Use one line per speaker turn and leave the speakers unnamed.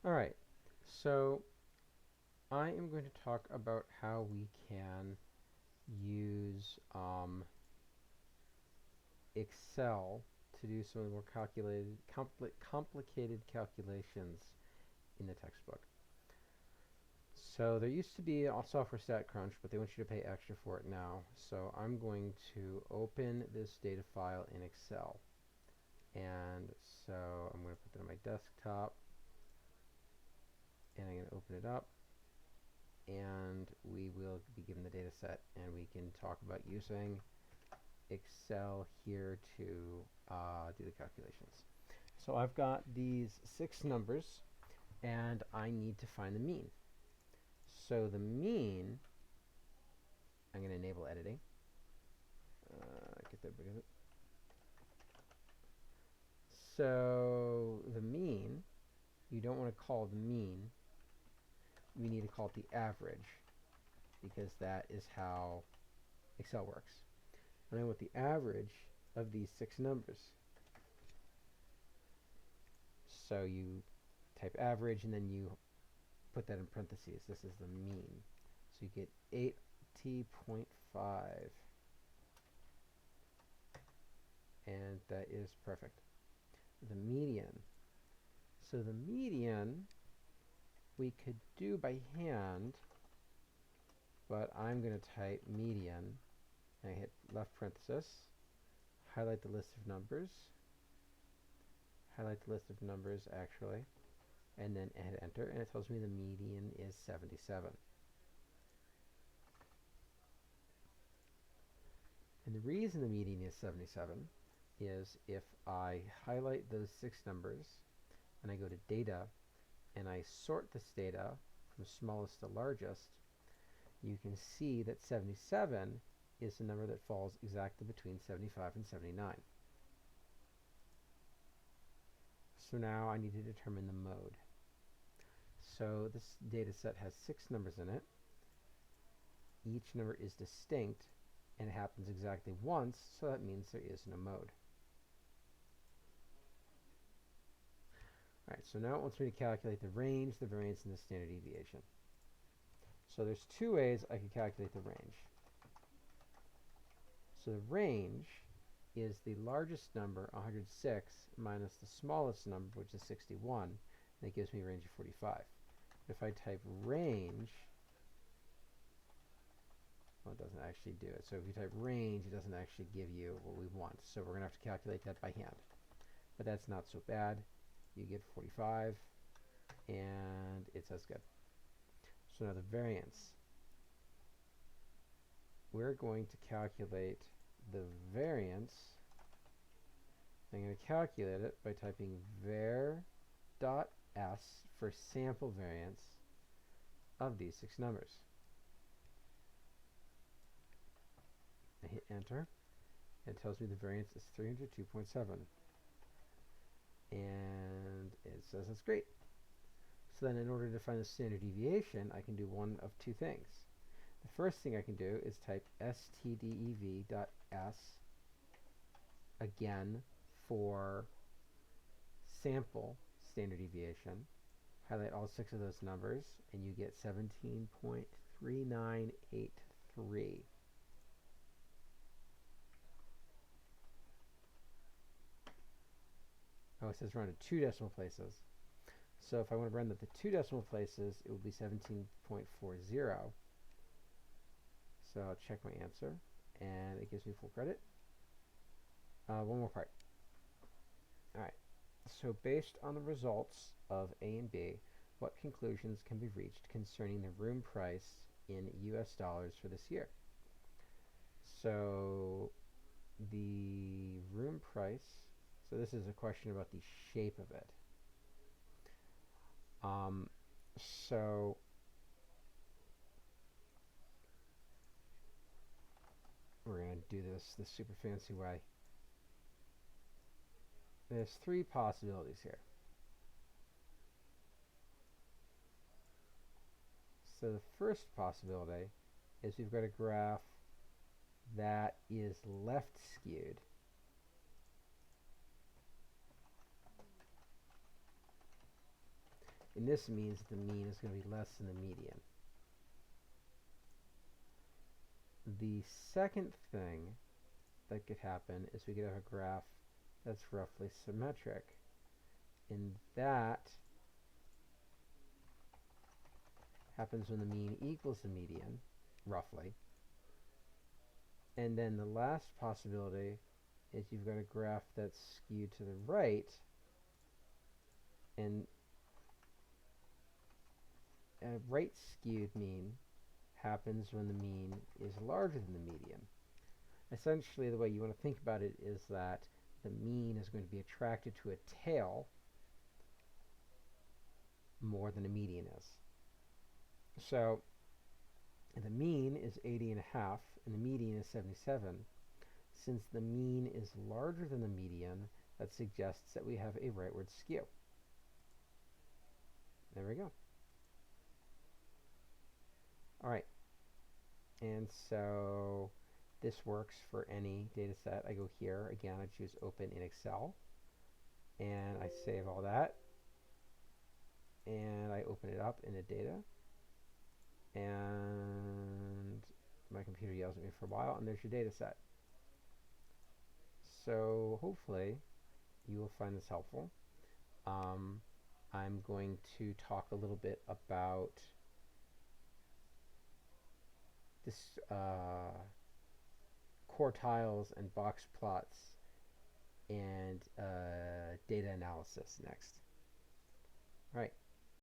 All right, so I am going to talk about how we can use Excel to do some of the more complicated calculations in the textbook. So there used to be a software Statcrunch, but they want you to pay extra for it now. So I'm going to open this data file in Excel. And so I'm going to put that on my desktop, and I'm going to open it up, and we will be given the data set, and we can talk about using Excel here to do the calculations. So I've got these 6 numbers, and I need to find the mean. So the mean, I'm going to enable editing. Get that big of it. So the mean, you don't want to call the mean. You need to call it the average, because that is how Excel works. And I want the average of these 6 numbers. So you type average, and then you put that in parentheses. This is the mean. So you get 80.5. And that is perfect. The median. So the median we could do by hand, but I'm going to type median. I hit left parenthesis, highlight the list of numbers, actually, and then hit enter, and it tells me the median is 77. And the reason the median is 77 is if I highlight those 6 numbers and I go to data and I sort this data from smallest to largest, you can see that 77 is the number that falls exactly between 75 and 79. So now I need to determine the mode. So this data set has 6 numbers in it. Each number is distinct, and it happens exactly once, so that means there is no mode. Alright, so now it wants me to calculate the range, the variance, and the standard deviation. So there's 2 ways I could calculate the range. So the range is the largest number, 106, minus the smallest number, which is 61, and that gives me a range of 45. If I type range, well, it doesn't actually do it. So if you type range, it doesn't actually give you what we want. So we're going to have to calculate that by hand. But that's not so bad. You get 45, and it says good. So now the variance. We're going to calculate the variance. I'm going to calculate it by typing var.s for sample variance of these 6 numbers. I hit enter. It tells me the variance is 302.7. And it says that's great. So then in order to find the standard deviation, I can do one of 2 things. The first thing I can do is type stdev.s again for sample standard deviation. Highlight all 6 of those numbers, and you get 17.3983. Oh, it says run at 2 decimal places. So if I want to run at the 2 decimal places, it would be 17.40. So I'll check my answer, and it gives me full credit. One more part. Alright, so based on the results of A and B, what conclusions can be reached concerning the room price in US dollars for this year? So the room price, so this is a question about the shape of it. So we're going to do this the super fancy way. There's 3 possibilities here. So the first possibility is we've got a graph that is left skewed. And this means the mean is going to be less than the median. The second thing that could happen is we could have a graph that's roughly symmetric. And that happens when the mean equals the median, roughly. And then the last possibility is you've got a graph that's skewed to the right, and a right skewed mean happens when the mean is larger than the median. Essentially, the way you want to think about it is that the mean is going to be attracted to a tail more than a median is. So the mean is 80.5 and the median is 77. Since the mean is larger than the median, that suggests that we have a rightward skew. There we go. All right. And so this works for any data set. I go here. Again, I choose Open in Excel. And I save all that. And I open it up in the data. And my computer yells at me for a while, and there's your data set. So hopefully you will find this helpful. I'm going to talk a little bit about this quartiles and box plots and data analysis next. All right.